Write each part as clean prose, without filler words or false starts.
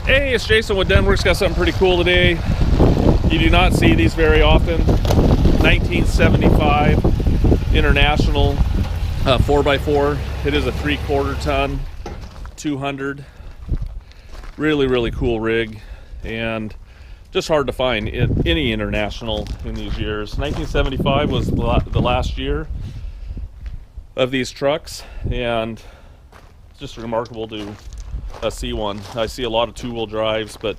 Hey, it's Jason with Denwerks. Got something pretty cool today. You do not see these very often. 1975 International 4x4. It is a 3/4 ton, 200. Really cool rig, and just hard to find any International in these years. 1975 was the last year of these trucks, and it's just remarkable to see one. I see a lot of two-wheel drives, but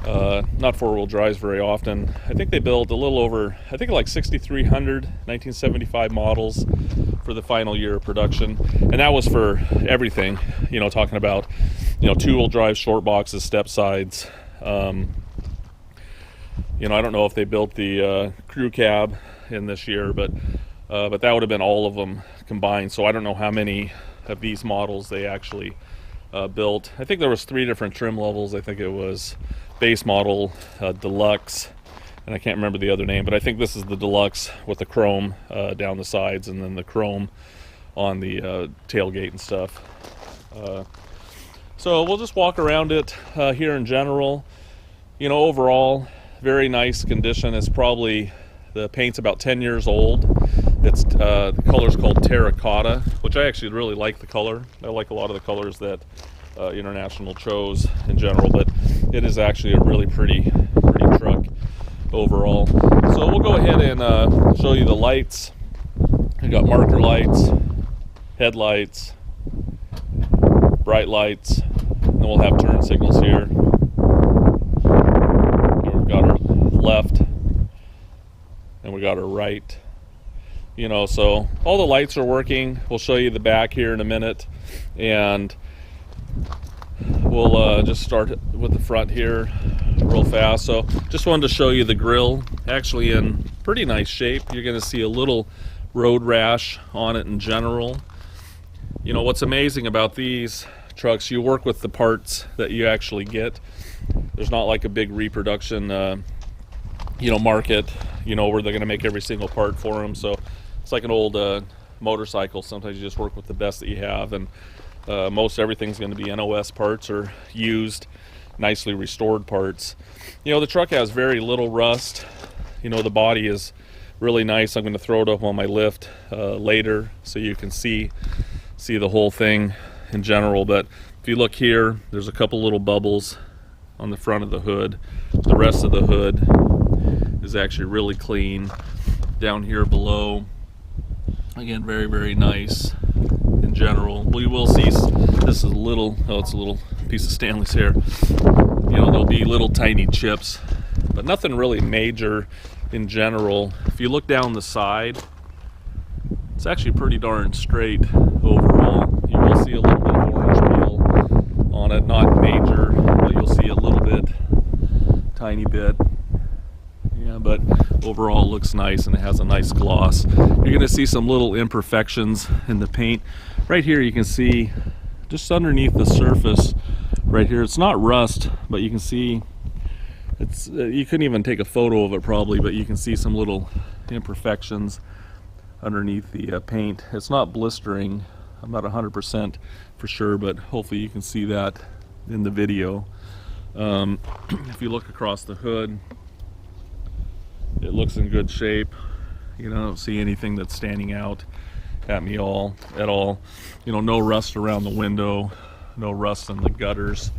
not four-wheel drives very often. I think they built a little over, I think like 6,300 1975 models for the final year of production, and that was for everything. You know, talking about, you know, two-wheel drive, short boxes, step sides. You know, I don't know if they built the crew cab in this year, but that would have been all of them combined. So I don't know how many of these models they actually built. I think there was 3 different trim levels. I think it was base model, deluxe, and I can't remember the other name, but I think this is the deluxe with the chrome down the sides, and then the chrome on the tailgate and stuff. So we'll just walk around it here in general. You know, overall, very nice condition. It's probably, the paint's about 10 years old. It's the color's called terracotta, which I actually really like the color. I like a lot of the colors that International chose in general, but it is actually a really pretty truck overall. So we'll go ahead and show you the lights. We got marker lights, headlights, bright lights, and then we'll have turn signals here. We've got our left, and we got our right. You know, so all the lights are working. We'll show you the back here in a minute, and we'll just start with the front here real fast. So just wanted to show you the grill, actually in pretty nice shape. You're going to see a little road rash on it in general. You know, what's amazing about these trucks, you work with the parts that you actually get. There's not like a big reproduction you know, market, you know, where they're going to make every single part for them. So it's like an old motorcycle. Sometimes you just work with the best that you have, and most everything's going to be NOS parts or used, nicely restored parts. You know, the truck has very little rust. You know, the body is really nice. I'm going to throw it up on my lift later so you can see the whole thing in general. But if you look here, there's a couple little bubbles on the front of the hood. The rest of the hood is actually really clean. Down here below, again, very nice in general. We will see, this is a little, oh, it's a little piece of Stanley's hair. You know, there'll be little tiny chips, but nothing really major in general. If you look down the side, it's actually pretty darn straight overall. You will see a little bit of orange peel on it, not major, but you'll see a little bit, tiny bit. Yeah, but overall it looks nice, and it has a nice gloss. You're going to see some little imperfections in the paint. Right here you can see just underneath the surface right here, it's not rust, but you can see it's you couldn't even take a photo of it probably, but you can see some little imperfections underneath the paint. It's not blistering. I'm not 100% for sure, but hopefully you can see that in the video. If you look across the hood, it looks in good shape. You know, I don't see anything that's standing out at me at all. You know, no rust around the window, no rust in the gutters.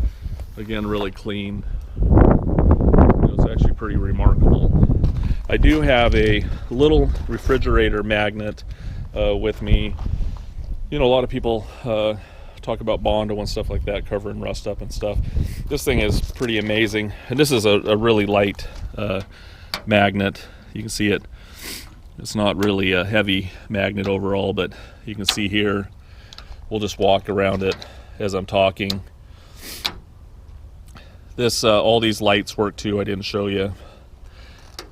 Again, really clean. You know, it's actually pretty remarkable. I do have a little refrigerator magnet with me. You know, a lot of people talk about Bondo and stuff like that, covering rust up and stuff. This thing is pretty amazing, and this is a really light magnet. You can see it. It's not really a heavy magnet overall, but you can see here, we'll just walk around it as I'm talking. This all these lights work too. I didn't show you,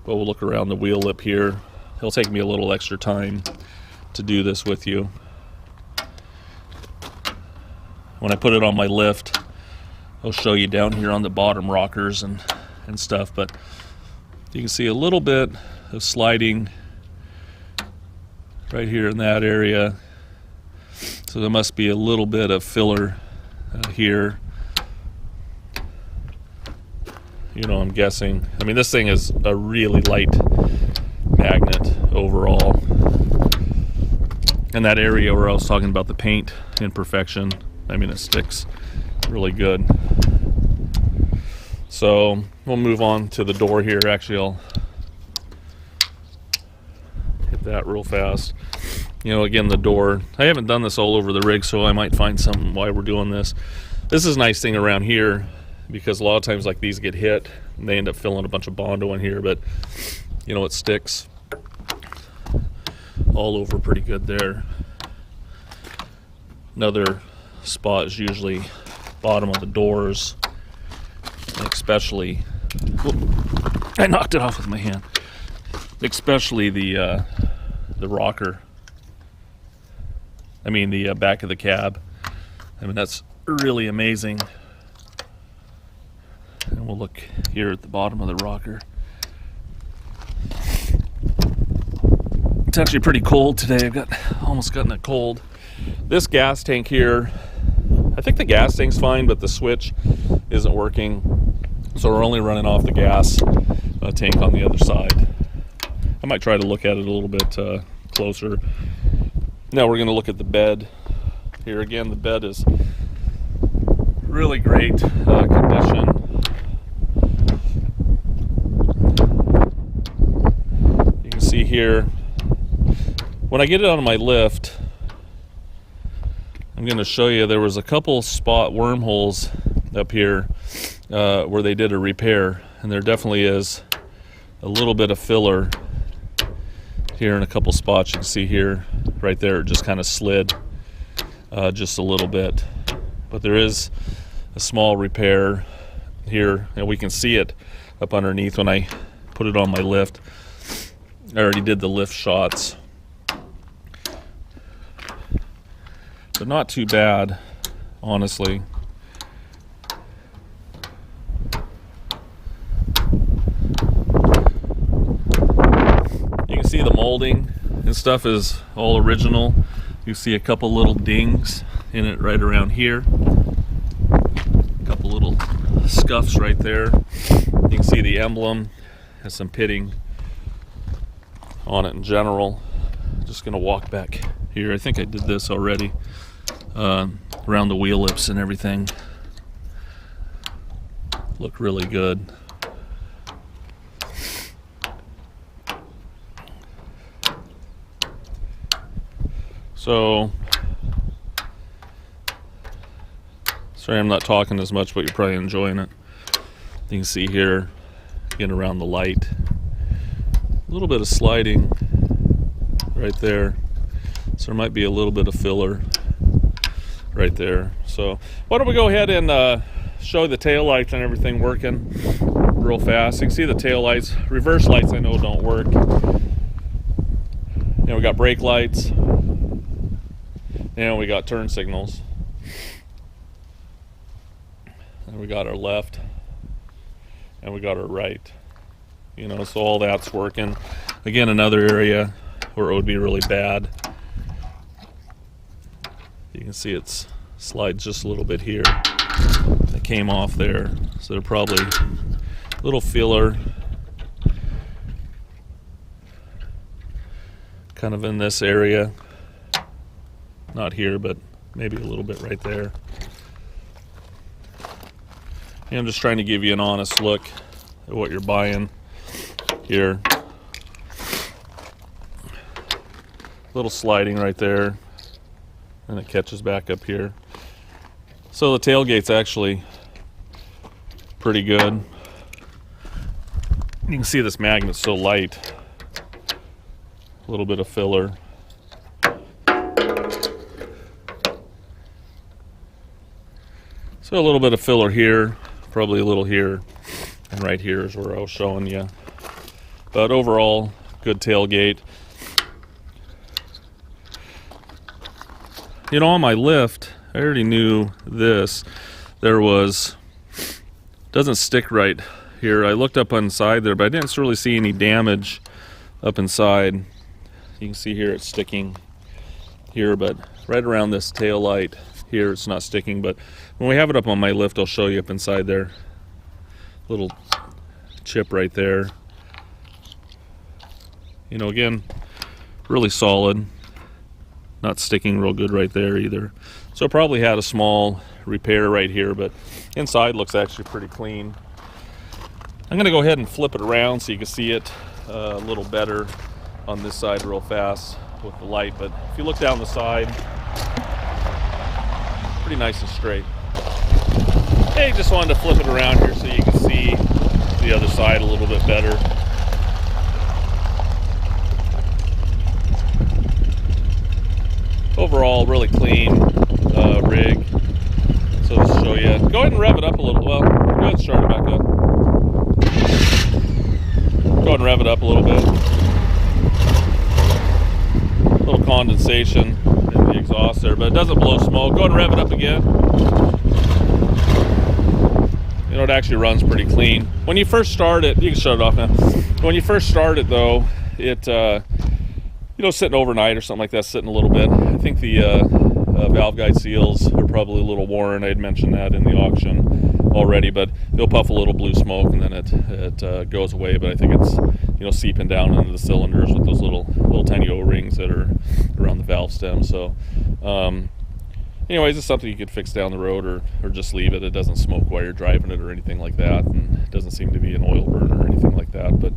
but we'll look around the wheel lip here. It'll take me a little extra time to do this with you. When I put it on my lift, I'll show you down here on the bottom rockers and stuff, but you can see a little bit of sliding right here in that area. So there must be a little bit of filler here. You know, I'm guessing. I mean, this thing is a really light magnet overall. And that area where I was talking about the paint imperfection, I mean, it sticks really good. So we'll move on to the door here. Actually, I'll hit that real fast. You know, again, the door, I haven't done this all over the rig, so I might find something why we're doing this. This is a nice thing around here, because a lot of times like these get hit and they end up filling a bunch of Bondo in here, but you know, it sticks all over pretty good there. Another spot is usually bottom of the doors, especially, I knocked it off with my hand, especially the rocker. I mean the back of the cab. I mean, that's really amazing. And we'll look here at the bottom of the rocker. It's actually pretty cold today. I've almost gotten it cold. This gas tank here, I think the gas tank's fine, but the switch isn't working. So we're only running off the gas tank on the other side. I might try to look at it a little bit closer. Now we're going to look at the bed. Here again, the bed is really great condition. You can see here, when I get it on my lift, I'm going to show you there was a couple spot wormholes up here where they did a repair, and there definitely is a little bit of filler here in a couple spots. You can see here, right there, it just kind of slid just a little bit, but there is a small repair here, and we can see it up underneath when I put it on my lift. I already did the lift shots, but not too bad, honestly. You can see the molding and stuff is all original. You see a couple little dings in it right around here. A couple little scuffs right there. You can see the emblem has some pitting on it in general. Just gonna walk back here. I think I did this already. Around the wheel lips and everything. Look really good. So, sorry I'm not talking as much, but you're probably enjoying it. You can see here, again around the light, a little bit of sliding right there. So there might be a little bit of filler right there. So why don't we go ahead and show the tail lights and everything working real fast. You can see the tail lights. Reverse lights I know don't work. And we got brake lights. And we got turn signals. And we got our left. And we got our right. You know, so all that's working. Again, another area where it would be really bad. You can see it's slides just a little bit here. It came off there. So they're probably a little filler. Kind of in this area. Not here, but maybe a little bit right there. And I'm just trying to give you an honest look at what you're buying here. Little sliding right there, and it catches back up here. So the tailgate's actually pretty good. You can see this magnet's so light. A little bit of filler. So a little bit of filler here, probably a little here, and right here is where I was showing you. But overall, good tailgate. You know, on my lift, I already knew this. There was, doesn't stick right here. I looked up inside there, but I didn't really see any damage up inside. You can see here it's sticking here, but right around this tail light here, it's not sticking. But when we have it up on my lift, I'll show you up inside there. little chip right there. You know, again, really solid. Not sticking real good right there either. So it probably had a small repair right here, but inside looks actually pretty clean. I'm gonna go ahead and flip it around so you can see it a little better on this side real fast with the light. But if you look down the side, pretty nice and straight. Hey, just wanted to flip it around here so you can see the other side a little bit better. Overall, really clean rig. So just to show you, go ahead and rev it up a little. Well, go ahead and start it back up. Go ahead and rev it up a little bit. A little condensation in the exhaust there, but it doesn't blow smoke. Go ahead and rev it up again. You know, it actually runs pretty clean. When you first start it, you can shut it off now. When you first start it though, it you know, sitting overnight or something like that, sitting a little bit. I think the valve guide seals are probably a little worn. I had mentioned that in the auction already, but it'll puff a little blue smoke and then it goes away. But I think it's, you know, seeping down into the cylinders with those little tiny O-rings that are around the valve stem. So anyways, it's something you could fix down the road or just leave it. It doesn't smoke while you're driving it or anything like that, and it doesn't seem to be an oil burn or anything like that. But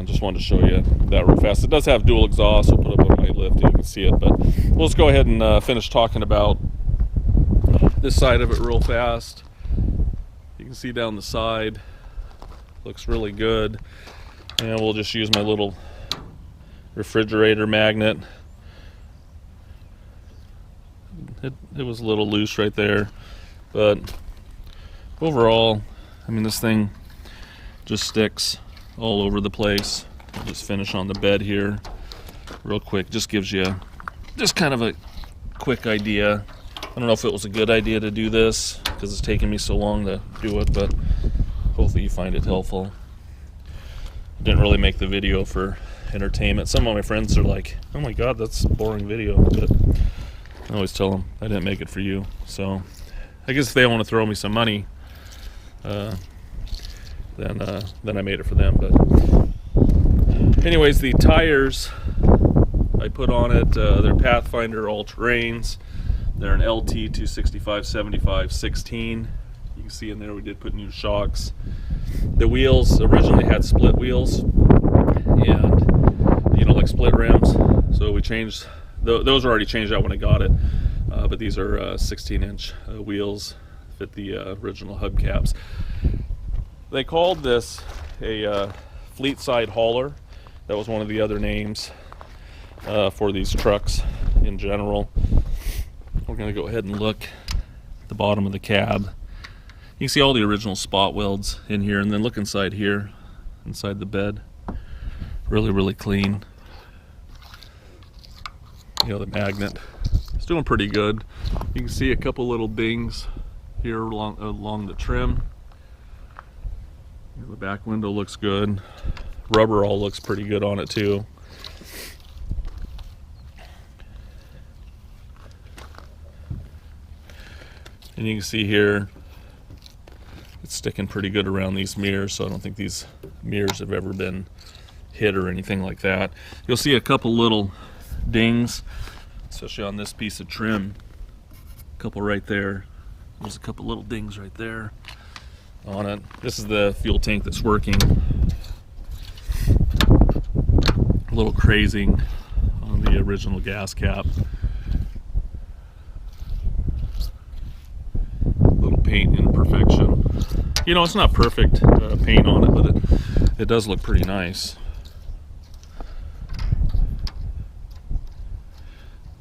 just wanted to show you that real fast. It does have dual exhaust. I'll put up a light lift, you can see it. But we'll just go ahead and finish talking about this side of it real fast. You can see down the side, looks really good. And we'll just use my little refrigerator magnet. It was a little loose right there, but overall, I mean, this thing just sticks all over the place. I'll just finish on the bed here real quick. Just gives you just kind of a quick idea. I don't know if it was a good idea to do this because it's taken me so long to do it, but hopefully you find it helpful. I didn't really make the video for entertainment. Some of my friends are like, oh my god, that's a boring video, but I always tell them I didn't make it for you. So I guess if they want to throw me some money, then I made it for them. But anyways, the tires I put on it, they're Pathfinder all-terrains. They're an LT 265/75 16. You can see in there we did put new shocks. The wheels originally had split wheels, and you know, like split rims. So we changed. Those were already changed out when I got it, but these are 16-inch wheels, fit the original hubcaps. They called this a fleet side hauler. That was one of the other names for these trucks in general. We're going to go ahead and look at the bottom of the cab. You can see all the original spot welds in here, and then look inside here, inside the bed. Really, really clean. You know, the magnet, it's doing pretty good. You can see a couple little dings here along the trim. The back window looks good. Rubber all looks pretty good on it too. And you can see here, it's sticking pretty good around these mirrors, so I don't think these mirrors have ever been hit or anything like that. You'll see a couple little dings, especially on this piece of trim. A couple right there. There's a couple little dings right there on it. This is the fuel tank that's working. A little crazing on the original gas cap. Little paint imperfection. You know, it's not perfect paint on it, but it does look pretty nice.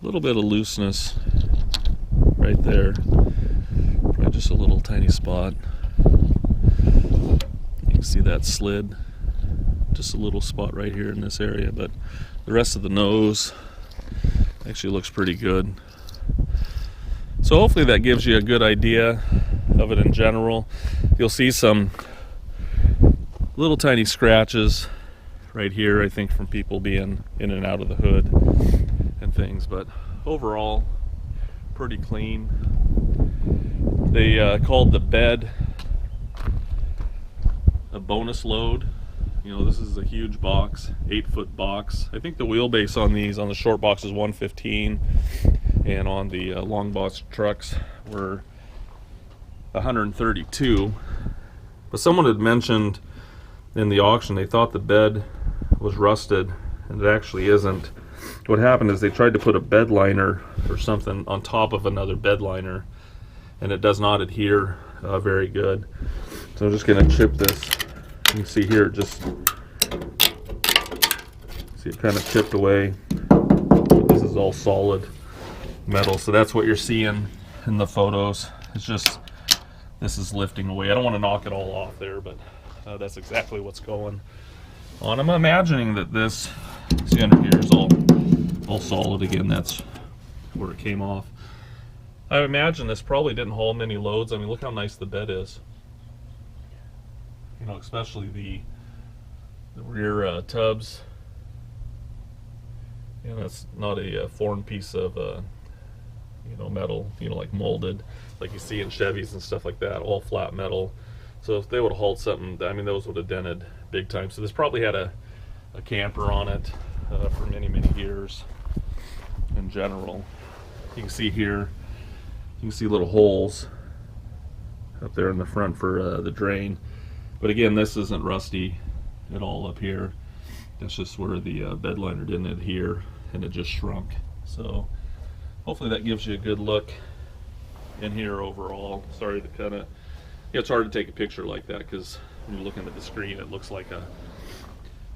A little bit of looseness right there. Probably just a little tiny spot. You can see that slid. Just a little spot right here in this area, but the rest of the nose actually looks pretty good. So hopefully that gives you a good idea of it in general. You'll see some little tiny scratches right here, I think, from people being in and out of the hood and things, but overall pretty clean. They called the bed a bonus load. You know, this is a huge box, 8-foot box. I think the wheelbase on these, on the short box, is 115, and on the long box trucks were 132. But someone had mentioned in the auction they thought the bed was rusted, and it actually isn't. What happened is they tried to put a bed liner or something on top of another bed liner, and it does not adhere very good. So I'm just going to chip this. You can see here, just see it kind of chipped away. But this is all solid metal, so that's what you're seeing in the photos. It's just, this is lifting away. I don't want to knock it all off there, but that's exactly what's going on. I'm imagining that this, see under here, is all solid again. That's where it came off. I imagine this probably didn't haul many loads. I mean, look how nice the bed is. You know, especially the rear tubs. You know, that's not a foreign piece of you know, metal, you know, like molded, like you see in Chevys and stuff like that, all flat metal. So if they would have hauled something, I mean, those would have dented big time. So this probably had a camper on it for many, many years in general. You can see here, you can see little holes up there in the front for the drain. But again, this isn't rusty at all up here. That's just where the bed liner didn't adhere and it just shrunk. So hopefully that gives you a good look in here overall. Sorry to kind of, yeah, it's hard to take a picture like that because when you're looking at the screen, it looks like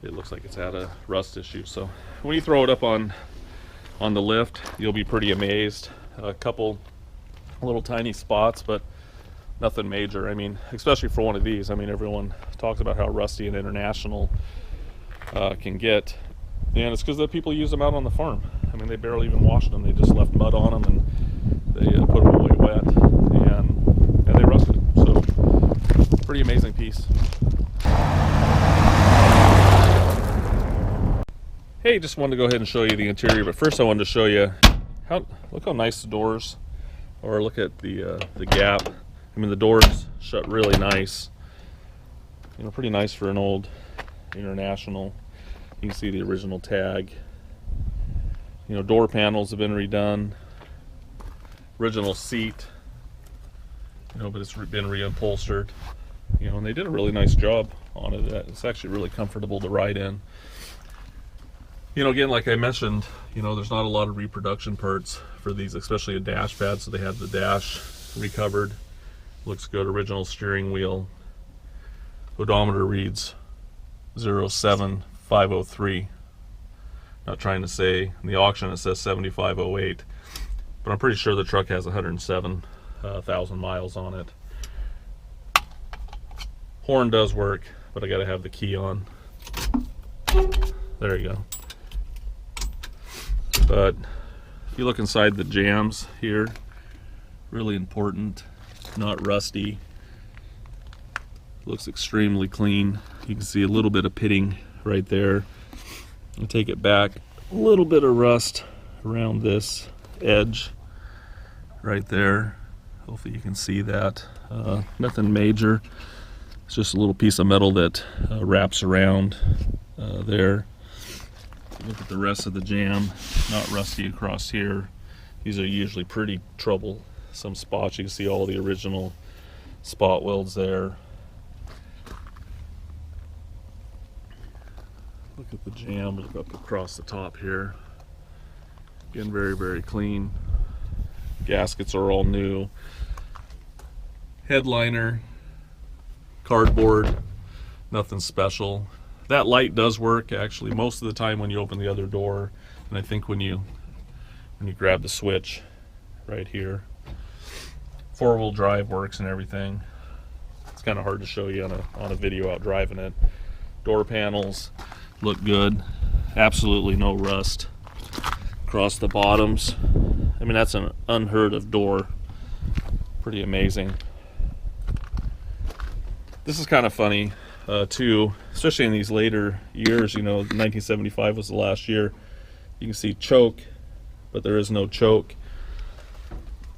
it's had a rust issue. So when you throw it up on the lift, you'll be pretty amazed. A couple little tiny spots, but nothing major. I mean, especially for one of these. I mean, everyone talks about how rusty an International can get, and it's because the people use them out on the farm. I mean, they barely even washed them. They just left mud on them and they put them away wet, and they rusted. So, pretty amazing piece. Hey, just wanted to go ahead and show you the interior, but first I wanted to show you look how nice the doors, or look at the gap. I mean, the doors shut really nice. You know, pretty nice for an old International. You can see the original tag. You know, door panels have been redone. Original seat. You know, but it's been reupholstered. You know, and they did a really nice job on it. It's actually really comfortable to ride in. You know, again, like I mentioned, you know, there's not a lot of reproduction parts for these, especially a dash pad. So they have the dash recovered. Looks good. Original steering wheel. Odometer reads 07503. Not trying to say, in the auction it says 7508, but I'm pretty sure the truck has 107,000 miles on it. Horn does work, but I gotta have the key on. There you go. But if you look inside the jams here, really important, not rusty. Looks extremely clean. You can see a little bit of pitting right there. I'll take it back, a little bit of rust around this edge right there. Hopefully you can see that. Nothing major. It's just a little piece of metal that wraps around there. Look at the rest of the jam, not rusty across here. These are usually pretty troublesome spots. You can see all the original spot welds there. Look at the jam, look up across the top here. Again, very, very clean. Gaskets are all new. Headliner, cardboard, nothing special. That light does work actually most of the time when you open the other door, and I think when you grab the switch right here. 4-wheel drive works and everything. It's kind of hard to show you on a video out driving it. Door panels look good. Absolutely no rust across the bottoms. I mean, that's an unheard of door. Pretty amazing. This is kind of funny too, especially in these later years. You know, 1975 was the last year. You can see choke, but there is no choke.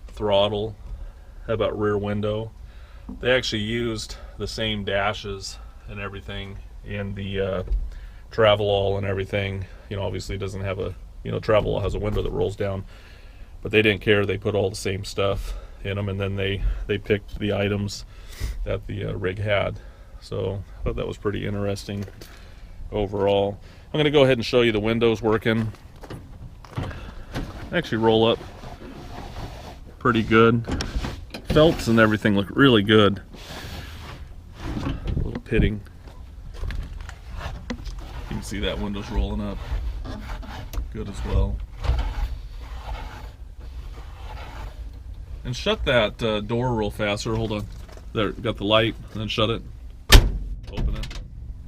Throttle. How about rear window? They actually used the same dashes and everything, and the travel and everything. You know, obviously it doesn't have a, you know, travel has a window that rolls down, but they didn't care. They put all the same stuff in them, and then they picked the items that the rig had. So I thought that was pretty interesting overall. I'm going to go ahead and show you the windows working. Actually roll up pretty good. Felts and everything look really good. A little pitting. You can see that window's rolling up good as well. And shut that door real fast. Or hold on. There, got the light, and then shut it. Open it.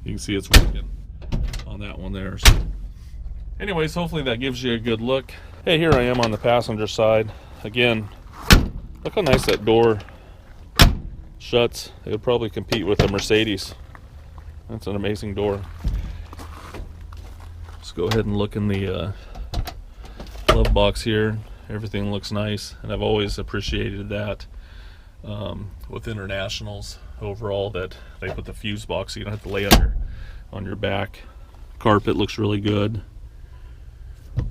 You can see it's working on that one there. So anyways, hopefully that gives you a good look. Hey, here I am on the passenger side. Again, look how nice that door shuts. It would probably compete with the Mercedes. That's an amazing door. Let's go ahead and look in the glove box here. Everything looks nice, and I've always appreciated that with Internationals overall, that they put the fuse box so you don't have to lay on your back. Carpet looks really good.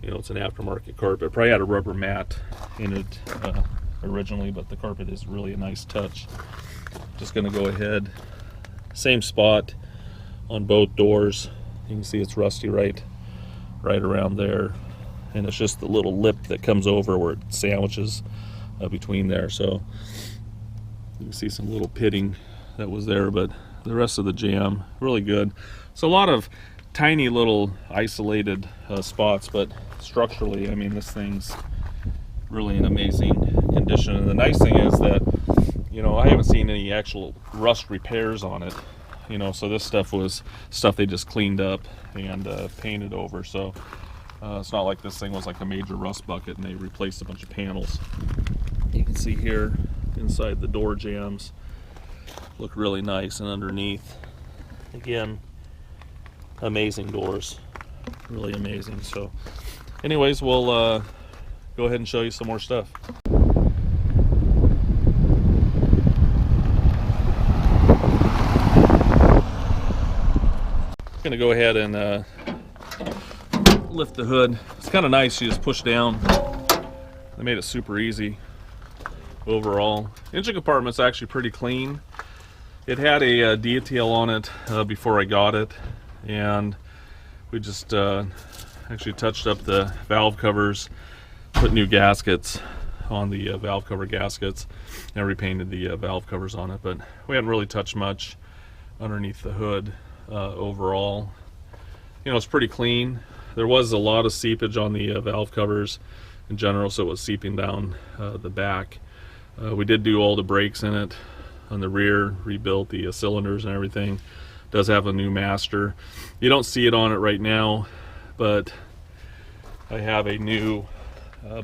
You know, it's an aftermarket carpet. Probably had a rubber mat in it originally, but the carpet is really a nice touch. Just going to go ahead, same spot on both doors. You can see it's rusty right around there, and it's just the little lip that comes over where it sandwiches between there. So you can see some little pitting that was there, but the rest of the jam really good. So a lot of tiny little isolated spots, but structurally, I mean, this thing's really in amazing condition. And the nice thing is that, you know, I haven't seen any actual rust repairs on it, you know, so this stuff was stuff they just cleaned up and painted over. So it's not like this thing was like a major rust bucket and they replaced a bunch of panels. You can see here inside the door jambs look really nice, and underneath, again, amazing doors, really amazing. So anyways, we'll go ahead and show you some more stuff. I'm gonna go ahead and lift the hood. It's kind of nice. You just push down. They made it super easy overall. Engine compartment's actually pretty clean. It had a detail on it before I got it, and we just actually touched up the valve covers, put new gaskets on the valve cover gaskets, and repainted the valve covers on it. But we hadn't really touched much underneath the hood overall. You know, it's pretty clean. There was a lot of seepage on the valve covers in general, so it was seeping down the back. We did do all the brakes in it on the rear, rebuilt the cylinders and everything. Does have a new master. You don't see it on it right now, but I have a new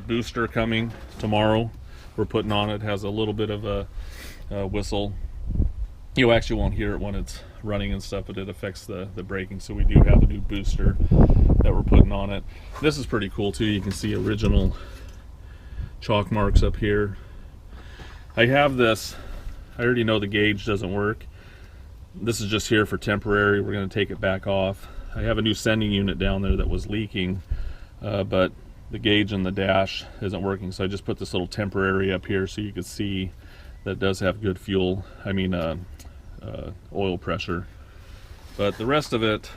booster coming tomorrow. We're putting on it. Has a little bit of a whistle. You actually won't hear it when it's running and stuff, but it affects the braking. So we do have a new booster that we're putting on it. This is pretty cool too. You can see original chalk marks up here. I have this. I already know the gauge doesn't work. This is just here for temporary. We're going to take it back off. I have a new sending unit down there that was leaking, but the gauge in the dash isn't working, so I just put this little temporary up here so you can see that it does have good fuel, oil pressure. But the rest of it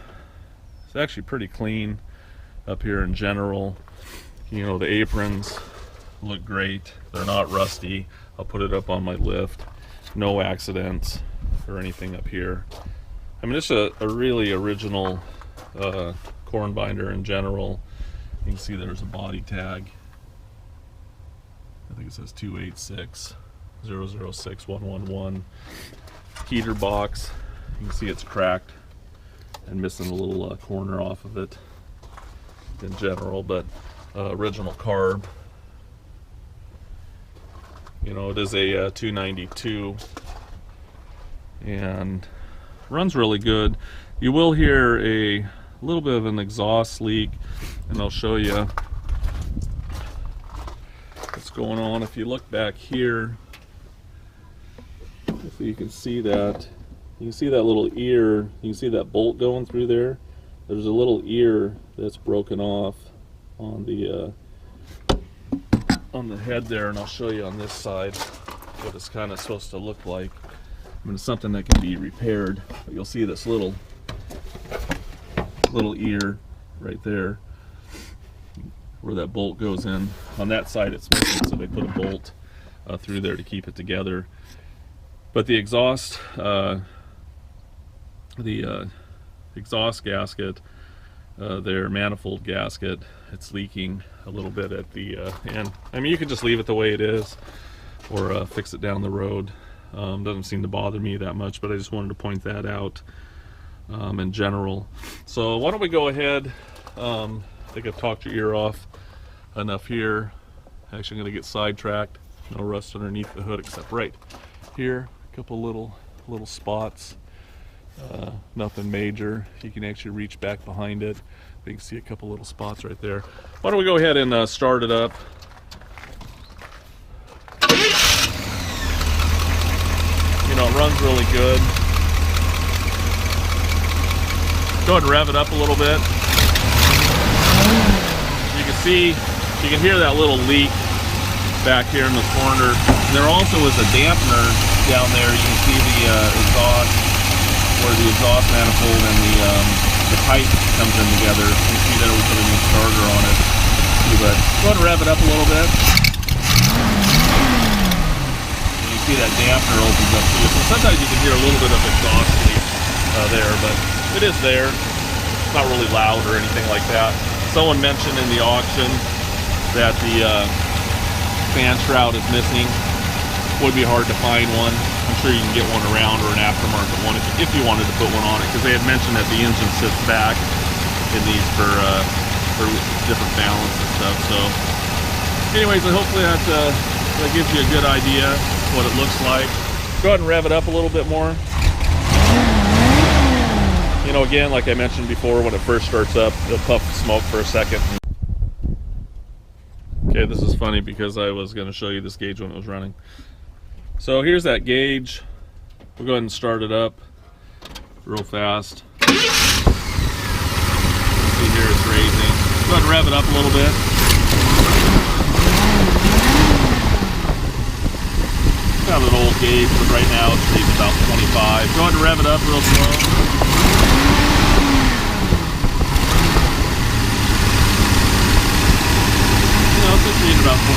is actually pretty clean up here in general. You know, the aprons look great. They're not rusty. I'll put it up on my lift. No accidents or anything up here. I mean, it's a really original corn binder in general. You can see there's a body tag. I think it says 286-006-111. Heater box. You can see it's cracked and missing a little corner off of it in general, but original carb. You know, it is a 292 and runs really good. You will hear a little bit of an exhaust leak, and I'll show you what's going on. If you look back here, if you can see that, you can see that little ear, you can see that bolt going through there. There's a little ear that's broken off on the head there, and I'll show you on this side what it's kind of supposed to look like. I mean, it's something that can be repaired, but you'll see this little ear right there where that bolt goes in. On that side it's missing, so they put a bolt through there to keep it together. But the exhaust gasket, their manifold gasket, it's leaking a little bit at the end. I mean, you can just leave it the way it is or fix it down the road. Doesn't seem to bother me that much, but I just wanted to point that out in general. So why don't we go ahead, I think I've talked your ear off enough here. Actually, I'm going to get sidetracked. No rust underneath the hood except right here. A couple little spots. Nothing major. You can actually reach back behind it. You can see a couple little spots right there. Why don't we go ahead and start it up. You know, it runs really good. Go ahead and rev it up a little bit. You can see, you can hear that little leak back here in the corner. And there also is a dampener down there. You can see the exhaust, where the exhaust manifold and the pipe comes in together. You can see that we put a new starter on it. But go ahead and rev it up a little bit. And you see that dampener opens up too. So sometimes you can hear a little bit of exhaust leak there, but it is there. It's not really loud or anything like that. Someone mentioned in the auction that the fan shroud is missing. Would be hard to find one. I'm sure you can get one around, or an aftermarket one if you wanted to put one on it, because they had mentioned that the engine sits back in these for different balance and stuff. So anyways, hopefully that gives you a good idea what it looks like. Go ahead and rev it up a little bit more. You know, again, like I mentioned before, when it first starts up, it'll puff smoke for a second. Okay, this is funny because I was going to show you this gauge when it was running. So here's that gauge. We'll go ahead and start it up real fast. See here it's raising. Go ahead and rev it up a little bit. Got an old gauge, but right now it's reading about 25. Go ahead and rev it up real slow. It's reading about 25.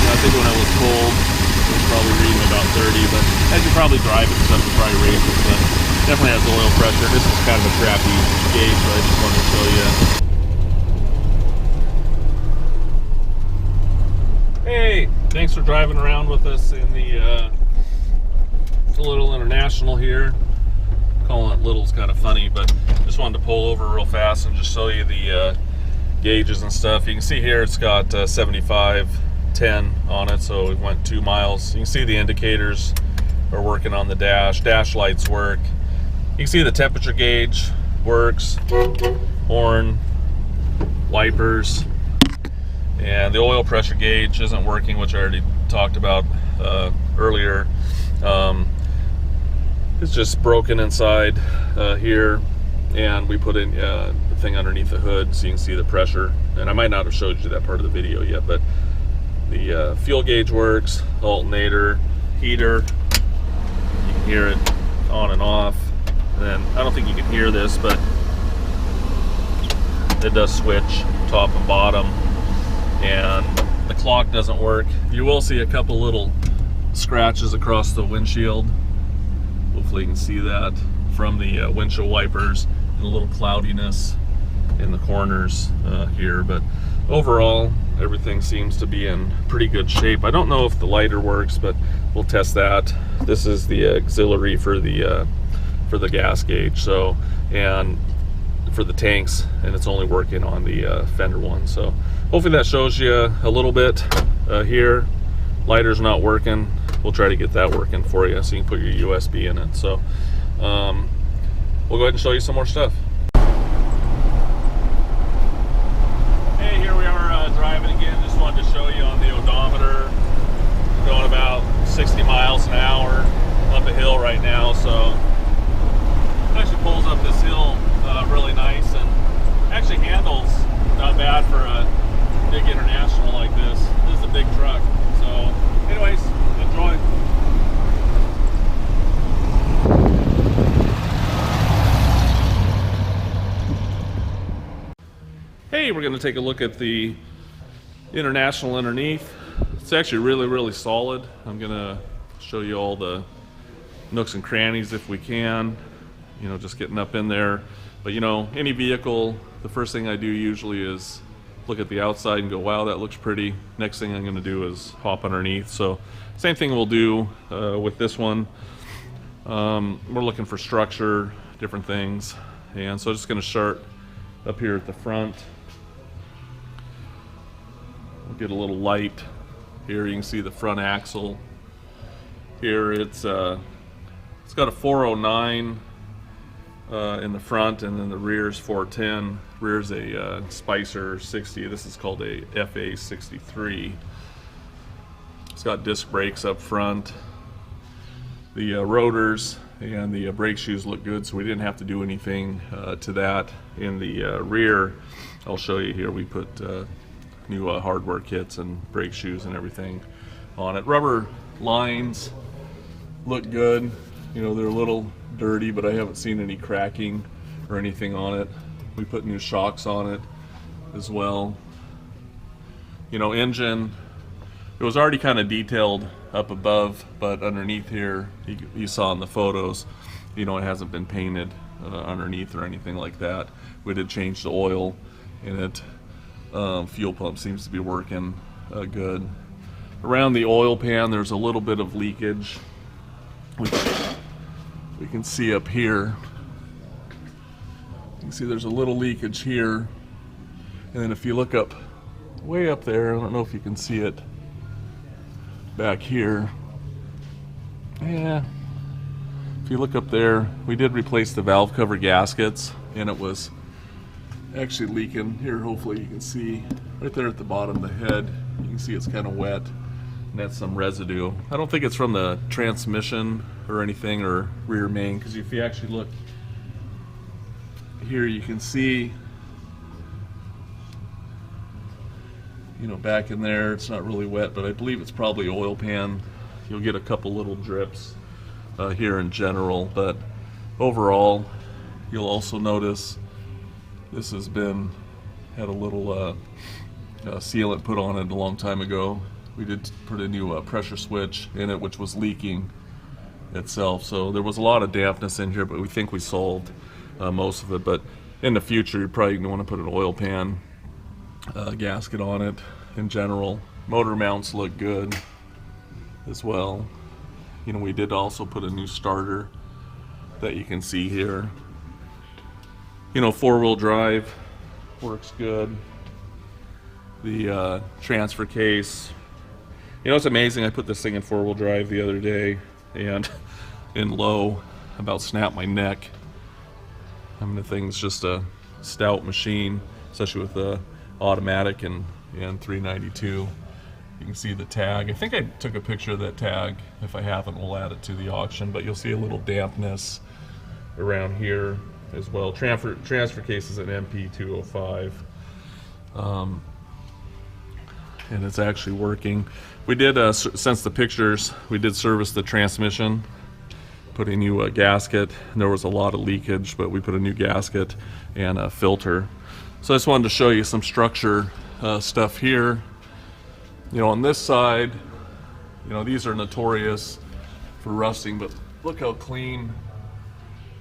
I think when I was cold, it was probably reading about 30, but as you probably drive it, stuff will probably raise it, but definitely has oil pressure. This is kind of a crappy gauge, but I just wanted to show you. Hey, thanks for driving around with us in the Little International here. Calling it Little's kind of funny, but just wanted to pull over real fast and just show you the gauges and stuff. You can see here it's got 7510 on it, so it went 2 miles. You can see the indicators are working on the dash. Dash lights work. You can see the temperature gauge works. Horn, wipers, and the oil pressure gauge isn't working, which I already talked about earlier. It's just broken inside here, and we put in the thing underneath the hood so you can see the pressure. And I might not have showed you that part of the video yet, but the fuel gauge works, alternator, heater, you can hear it on and off. And then I don't think you can hear this, but it does switch top and bottom. And the clock doesn't work. You will see a couple little scratches across the windshield. Hopefully you can see that from the windshield wipers, and a little cloudiness in the corners here, but overall everything seems to be in pretty good shape. I don't know if the lighter works, but we'll test that. This is the auxiliary for the gas gauge, so, and for the tanks, and it's only working on the fender one. So hopefully that shows you a little bit here. Lighter's not working. We'll try to get that working for you so you can put your USB in it. So we'll go ahead and show you some more stuff. Hey, here we are driving again. Just wanted to show you on the odometer, going about 60 miles an hour up a hill right now, so it actually pulls up this hill really nice, and actually handles not bad for a big international like this. This is a big truck. So anyways, enjoy. Hey, we're going to take a look at the International underneath. It's actually really solid. I'm going to show you all the nooks and crannies if we can, you know, just getting up in there. But you know, any vehicle, the first thing I do usually is look at the outside and go, wow, that looks pretty. Next thing I'm going to do is hop underneath. So same thing we'll do with this one. We're looking for structure, different things, and so I'm just going to start up here at the front. We'll get a little light here. You can see the front axle here. It's got a 409 in the front, and then the rear is 410. Rear's a Spicer 60. This is called a FA 63. It's got disc brakes up front. The rotors and the brake shoes look good, so we didn't have to do anything to that. In the rear, I'll show you here, we put new hardware kits and brake shoes and everything on it. Rubber lines look good. You know, they're a little dirty, but I haven't seen any cracking or anything on it. We put new shocks on it as well. You know, engine, it was already kind of detailed up above, but underneath here, you saw in the photos, you know, it hasn't been painted underneath or anything like that. We did change the oil in it. Fuel pump seems to be working good. Around the oil pan, there's a little bit of leakage. We can see up here. You can see there's a little leakage here. And then if you look up, way up there, I don't know if you can see it back here. Yeah. If you look up there, we did replace the valve cover gaskets, and it was actually leaking. Here, hopefully you can see right there at the bottom of the head. You can see it's kind of wet, and that's some residue. I don't think it's from the transmission or anything, or rear main, because if you actually look here, you can see, you know, back in there, it's not really wet, but I believe it's probably oil pan. You'll get a couple little drips here in general, but overall, you'll also notice this has had a little sealant put on it a long time ago. We did put a new pressure switch in it, which was leaking itself. So there was a lot of dampness in here, but we think we solved most of it. But in the future, you're probably going to want to put an oil pan gasket on it in general. Motor mounts look good as well. You know, we did also put a new starter that you can see here. You know, 4-wheel drive works good. The transfer case, you know, it's amazing. I put this thing in 4-wheel drive the other day, and in low, about snapped my neck. I mean, the thing's just a stout machine, especially with the automatic and 392. You can see the tag. I think I took a picture of that tag. If I haven't, we'll add it to the auction, but you'll see a little dampness around here as well. Transfer case is an MP205, and it's actually working. We did, since the pictures, we did service the transmission, put a new gasket, and there was a lot of leakage, but we put a new gasket and a filter. So I just wanted to show you some structure stuff here. You know, on this side, you know, these are notorious for rusting, but look how clean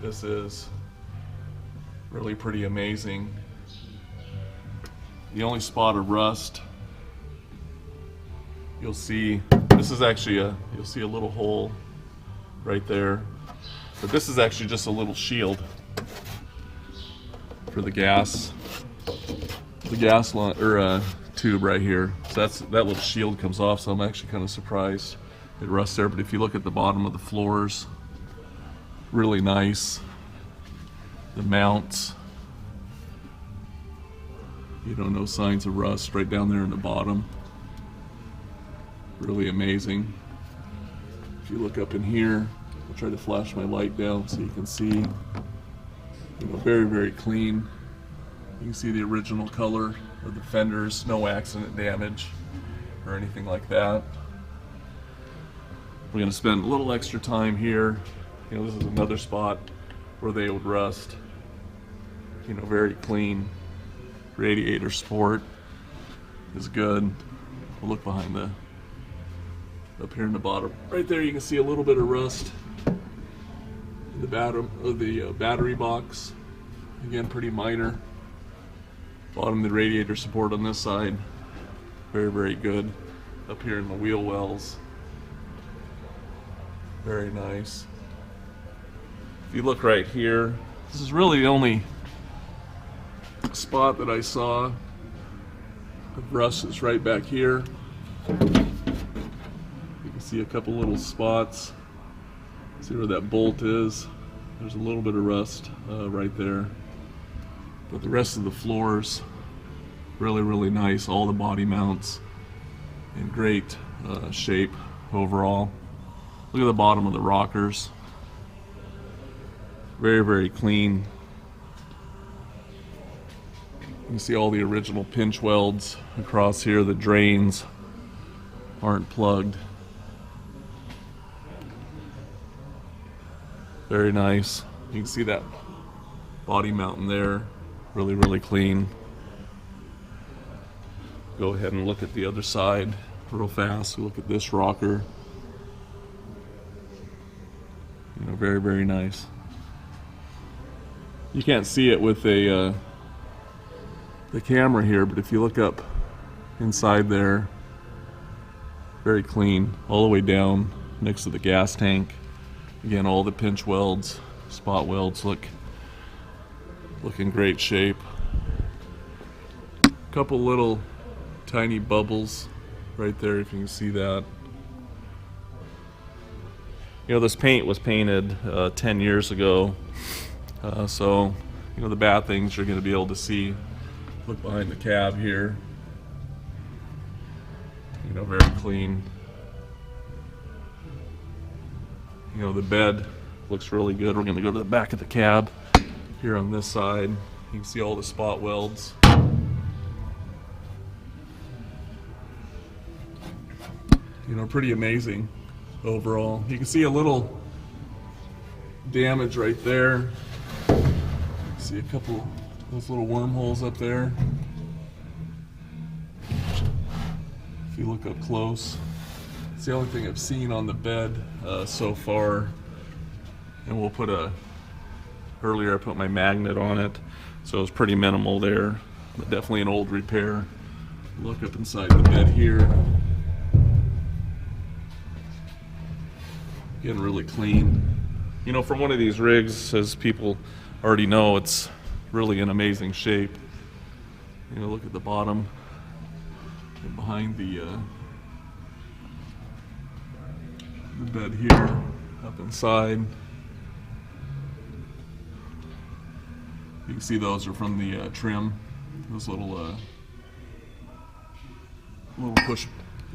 this is. Really pretty amazing. The only spot of rust you'll see, this is actually you'll see a little hole right there, but this is actually just a little shield for the gas line, or tube right here. So that little shield comes off, so I'm actually kind of surprised it rusts there. But if you look at the bottom of the floors, really nice. The mounts, you know, no signs of rust right down there in the bottom. Really amazing. If you look up in here, the I'll try to flash my light down so you can see. Very, very clean. You can see the original color of the fenders, no accident damage or anything like that. We're going to spend a little extra time here. This is another spot where they would rust. Very clean. Radiator support is good. We'll look behind up here in the bottom. Right there you can see a little bit of rust in the bottom of the battery box. Again, pretty minor. Bottom of the radiator support on this side, very, very good. Up here in the wheel wells, very nice. If you look right here, this is really the only spot that I saw of rust. Is right back here. You can see a couple little spots. See where that bolt is? There's a little bit of rust right there. But the rest of the floors, really, really nice. All the body mounts in great shape overall. Look at the bottom of the rockers. Very, very clean. You can see all the original pinch welds across here. The drains aren't plugged. Very nice. You can see that body mounting there. Really, really clean. Go ahead and look at the other side real fast. Look at this rocker. Very, very nice. You can't see it with the camera here, but if you look up inside there, very clean all the way down next to the gas tank. Again, all the pinch welds, spot welds look in great shape. Couple little tiny bubbles right there, if you can see that. This paint was painted 10 years ago, so the bad things you're going to be able to see. Look behind the cab here. Very clean. The bed looks really good. We're going to go to the back of the cab here on this side. You can see all the spot welds. Pretty amazing overall. You can see a little damage right there. See a couple of those little wormholes up there. If you look up close, it's the only thing I've seen on the bed so far. And we'll put earlier I put my magnet on it, so it's pretty minimal there, but definitely an old repair. Look up inside the bed here. Again, really clean. From one of these rigs, as people already know, it's really in amazing shape. Look at the bottom and behind the bed here, up inside. You can see those are from the trim. Those little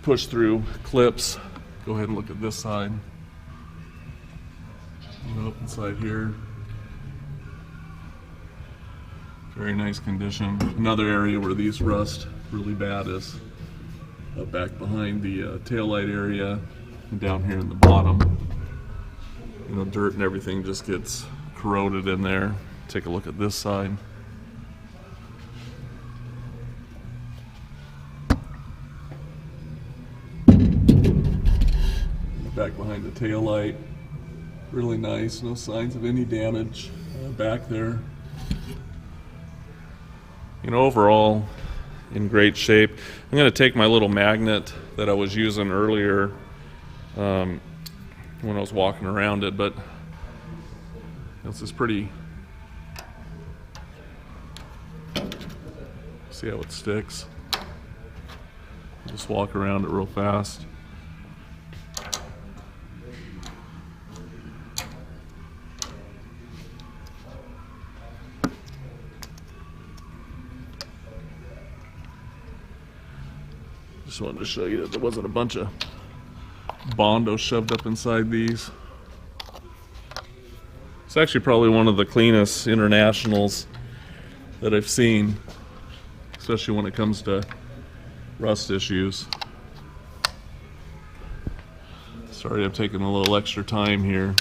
push through clips. Go ahead and look at this side. Up inside here. Very nice condition. Another area where these rust really bad is back behind the taillight area and down here in the bottom. Dirt and everything just gets corroded in there. Take a look at this side. Back behind the taillight. Really nice, no signs of any damage back there. Overall, in great shape. I'm going to take my little magnet that I was using earlier when I was walking around it, but this is pretty. See how it sticks? Just walk around it real fast. Just wanted to show you that there wasn't a bunch of Bondo shoved up inside these. It's actually probably one of the cleanest internationals that I've seen, especially when it comes to rust issues. Sorry, I'm taking a little extra time here.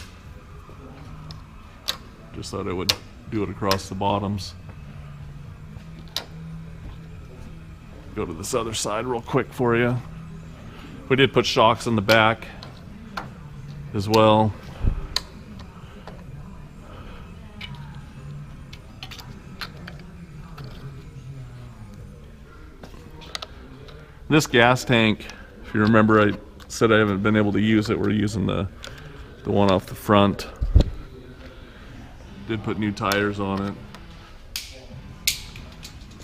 Just thought I would do it across the bottoms. Go to this other side real quick for you. We did put shocks in the back as well. This gas tank, if you remember, I said I haven't been able to use it. We're using the one off the front. Did put new tires on it.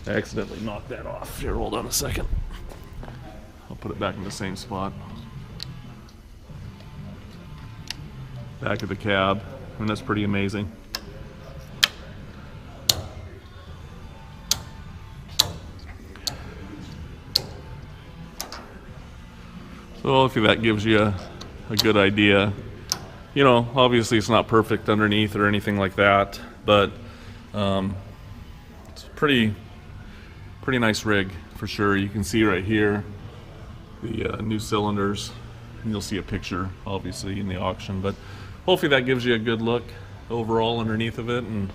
I accidentally knocked that off. Here, hold on a second. I'll put it back in the same spot. Back of the cab, and that's pretty amazing. So hopefully that gives you a good idea. You know, obviously it's not perfect underneath or anything like that, but it's a pretty nice rig for sure. You can see right here the new cylinders, and you'll see a picture obviously in the auction, but hopefully that gives you a good look overall underneath of it, and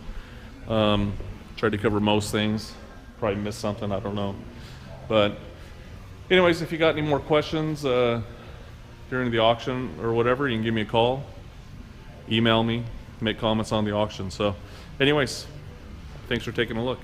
tried to cover most things. Probably missed something, I don't know. But anyways, if you got any more questions during the auction or whatever, you can give me a call, email me, make comments on the auction. So anyways, thanks for taking a look.